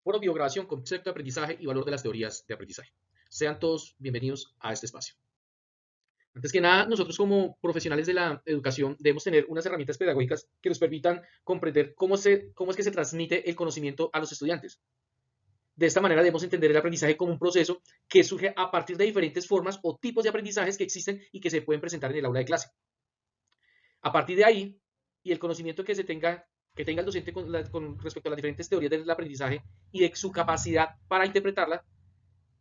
por grabación, concepto de aprendizaje y valor de las teorías de aprendizaje. Sean todos bienvenidos a este espacio. Antes que nada, nosotros como profesionales de la educación debemos tener unas herramientas pedagógicas que nos permitan comprender cómo es que se transmite el conocimiento a los estudiantes. De esta manera debemos entender el aprendizaje como un proceso que surge a partir de diferentes formas o tipos de aprendizajes que existen y que se pueden presentar en el aula de clase. A partir de ahí, y el conocimiento que tenga el docente con respecto a las diferentes teorías del aprendizaje y de su capacidad para interpretarla,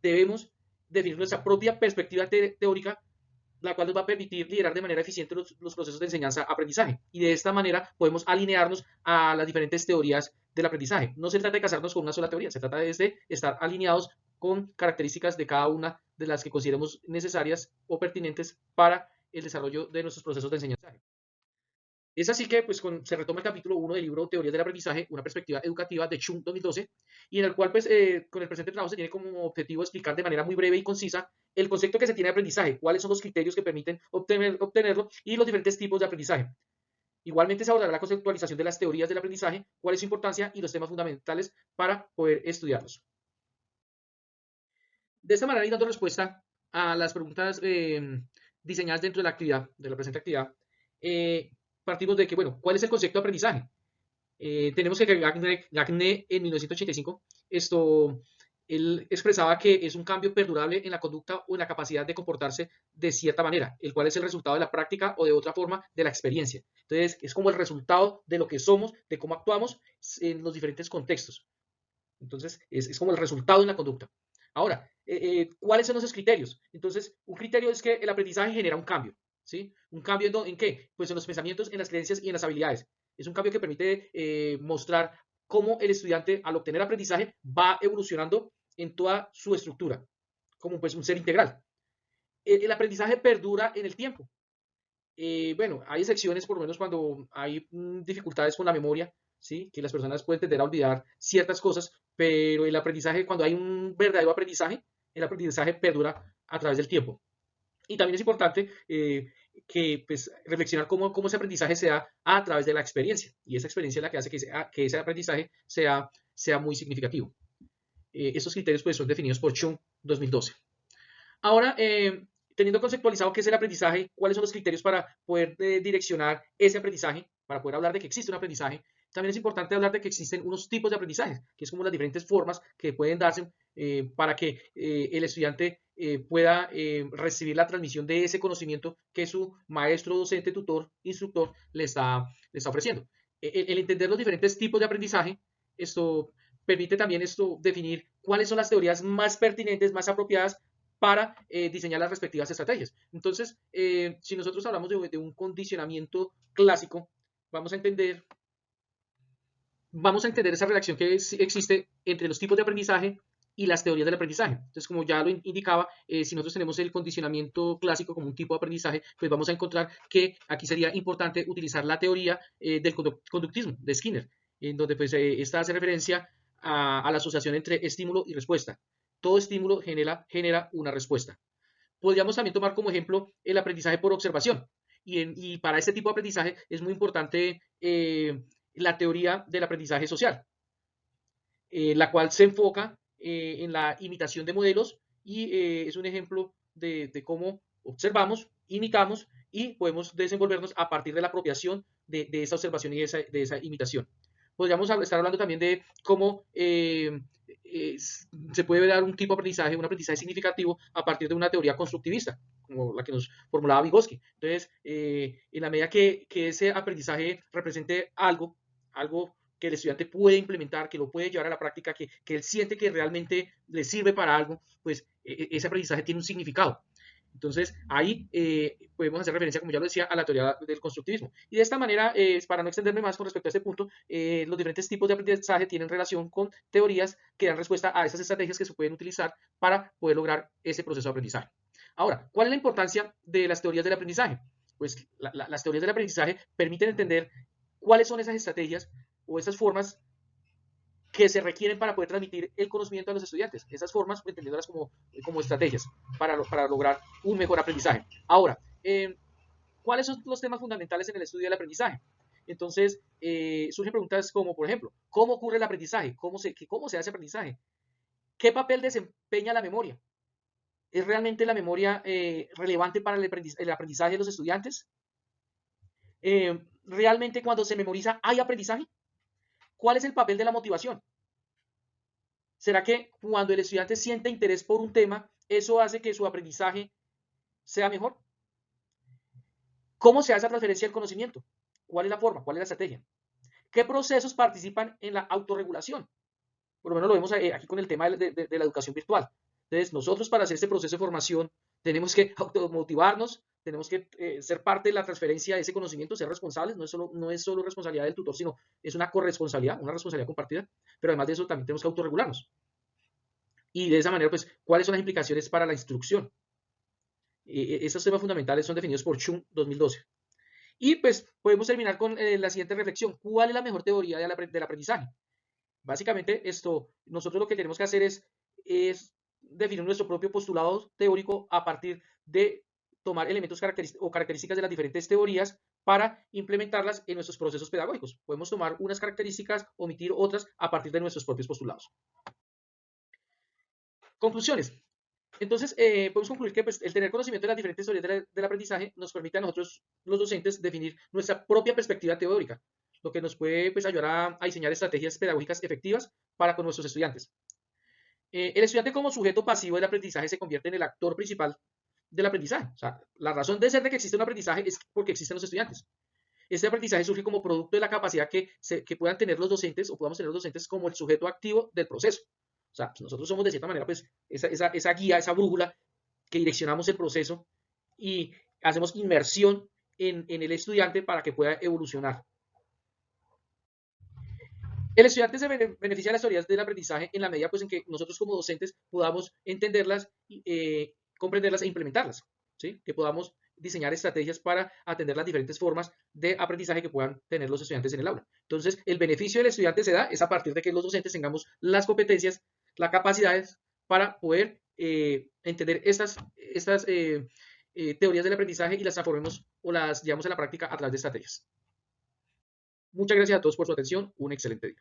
debemos definir nuestra propia perspectiva teórica, la cual nos va a permitir liderar de manera eficiente los procesos de enseñanza-aprendizaje. Y de esta manera podemos alinearnos a las diferentes teorías del aprendizaje. No se trata de casarnos con una sola teoría, se trata de estar alineados con características de cada una de las que consideremos necesarias o pertinentes para el desarrollo de nuestros procesos de enseñanza. Es así que pues, se retoma el capítulo 1 del libro Teorías del Aprendizaje, una perspectiva educativa de Chung 2012, y en el cual pues, con el presente trabajo se tiene como objetivo explicar de manera muy breve y concisa el concepto que se tiene de aprendizaje, cuáles son los criterios que permiten obtenerlo y los diferentes tipos de aprendizaje. Igualmente se abordará la conceptualización de las teorías del aprendizaje, cuál es su importancia y los temas fundamentales para poder estudiarlos. De esta manera, y dando respuesta a las preguntas diseñadas dentro de la actividad, de la presente actividad, partimos de que, bueno, ¿cuál es el concepto de aprendizaje? Tenemos que Gagné en 1985, él expresaba que es un cambio perdurable en la conducta o en la capacidad de comportarse de cierta manera, el cual es el resultado de la práctica o de otra forma de la experiencia. Entonces, es como el resultado de lo que somos, de cómo actuamos en los diferentes contextos. Entonces, es como el resultado de una conducta. Ahora, ¿cuáles son esos criterios? Entonces, un criterio es que el aprendizaje genera un cambio. ¿Sí? ¿Un cambio en qué? Pues en los pensamientos, en las creencias y en las habilidades. Es un cambio que permite mostrar cómo el estudiante, al obtener aprendizaje, va evolucionando en toda su estructura, como pues un ser integral. El aprendizaje perdura en el tiempo. Bueno, hay excepciones, por lo menos cuando hay dificultades con la memoria, ¿sí? Que las personas pueden tender a olvidar ciertas cosas, pero el aprendizaje, cuando hay un verdadero aprendizaje, el aprendizaje perdura a través del tiempo. Y también es importante que pues, reflexionar cómo ese aprendizaje se da a través de la experiencia. Y esa experiencia es la que hace que ese aprendizaje sea muy significativo. Estos criterios pues, son definidos por Chung 2012. Ahora, teniendo conceptualizado qué es el aprendizaje, cuáles son los criterios para poder direccionar ese aprendizaje, para poder hablar de que existe un aprendizaje, también es importante hablar de que existen unos tipos de aprendizaje, que es como las diferentes formas que pueden darse para que el estudiante pueda recibir la transmisión de ese conocimiento que su maestro, docente, tutor, instructor le está ofreciendo. El entender los diferentes tipos de aprendizaje, esto permite también definir cuáles son las teorías más pertinentes, más apropiadas para diseñar las respectivas estrategias. Entonces, si nosotros hablamos de un condicionamiento clásico, vamos a entender esa relación que existe entre los tipos de aprendizaje y las teorías del aprendizaje. Entonces, como ya lo indicaba, si nosotros tenemos el condicionamiento clásico como un tipo de aprendizaje, pues vamos a encontrar que aquí sería importante utilizar la teoría del conductismo de Skinner, en donde pues esta hace referencia a la asociación entre estímulo y respuesta. Todo estímulo genera una respuesta. Podríamos también tomar como ejemplo el aprendizaje por observación. Y para este tipo de aprendizaje es muy importante la teoría del aprendizaje social, la cual se enfoca en la imitación de modelos y es un ejemplo de cómo observamos, imitamos y podemos desenvolvernos a partir de la apropiación de esa observación y de esa imitación. Podríamos estar hablando también de cómo se puede dar un tipo de aprendizaje, un aprendizaje significativo a partir de una teoría constructivista, como la que nos formulaba Vygotsky. Entonces, en la medida que ese aprendizaje represente algo que el estudiante puede implementar, que lo puede llevar a la práctica, que él siente que realmente le sirve para algo, pues ese aprendizaje tiene un significado. Entonces, ahí podemos hacer referencia, como ya lo decía, a la teoría del constructivismo. Y de esta manera, para no extenderme más con respecto a este punto, los diferentes tipos de aprendizaje tienen relación con teorías que dan respuesta a esas estrategias que se pueden utilizar para poder lograr ese proceso de aprendizaje. Ahora, ¿cuál es la importancia de las teorías del aprendizaje? Pues las teorías del aprendizaje permiten entender cuáles son esas estrategias o esas formas que se requieren para poder transmitir el conocimiento a los estudiantes. Esas formas, entendiéndolas como estrategias para lograr un mejor aprendizaje. Ahora, ¿cuáles son los temas fundamentales en el estudio del aprendizaje? Entonces, surgen preguntas como, por ejemplo, ¿cómo ocurre el aprendizaje? ¿Cómo se hace aprendizaje? ¿Qué papel desempeña la memoria? ¿Es realmente la memoria relevante para el aprendizaje de los estudiantes? ¿Realmente cuando se memoriza hay aprendizaje? ¿Cuál es el papel de la motivación? ¿Será que cuando el estudiante siente interés por un tema, eso hace que su aprendizaje sea mejor? ¿Cómo se hace la transferencia del conocimiento? ¿Cuál es la forma? ¿Cuál es la estrategia? ¿Qué procesos participan en la autorregulación? Por lo menos lo vemos aquí con el tema de la educación virtual. Entonces, nosotros para hacer este proceso de formación tenemos que automotivarnos, tenemos que ser parte de la transferencia de ese conocimiento, ser responsables, no es solo responsabilidad del tutor, sino es una corresponsabilidad, una responsabilidad compartida, pero además de eso también tenemos que autorregularnos. Y de esa manera, pues, ¿cuáles son las implicaciones para la instrucción? Esos temas fundamentales son definidos por Chung 2012. Y pues podemos terminar con la siguiente reflexión. ¿Cuál es la mejor teoría del aprendizaje? Básicamente, nosotros lo que tenemos que hacer es definir nuestro propio postulado teórico a partir de tomar elementos o características de las diferentes teorías para implementarlas en nuestros procesos pedagógicos. Podemos tomar unas características, omitir otras a partir de nuestros propios postulados. Conclusiones. Entonces, podemos concluir que pues, el tener conocimiento de las diferentes teorías del aprendizaje nos permite a nosotros, los docentes, definir nuestra propia perspectiva teórica, lo que nos puede pues, ayudar a diseñar estrategias pedagógicas efectivas para con nuestros estudiantes. El estudiante como sujeto pasivo del aprendizaje se convierte en el actor principal del aprendizaje. O sea, la razón de ser de que existe un aprendizaje es porque existen los estudiantes. Este aprendizaje surge como producto de la capacidad que puedan tener los docentes o podamos tener los docentes como el sujeto activo del proceso. O sea, pues nosotros somos de cierta manera pues esa guía, esa brújula que direccionamos el proceso y hacemos inmersión en el estudiante para que pueda evolucionar. El estudiante se beneficia de las teorías del aprendizaje en la medida pues, en que nosotros como docentes podamos entenderlas, comprenderlas e implementarlas, ¿sí? Que podamos diseñar estrategias para atender las diferentes formas de aprendizaje que puedan tener los estudiantes en el aula. Entonces, el beneficio del estudiante se da es a partir de que los docentes tengamos las competencias, las capacidades para poder entender estas teorías del aprendizaje y las transformemos o las llevamos a la práctica a través de estrategias. Muchas gracias a todos por su atención. Un excelente día.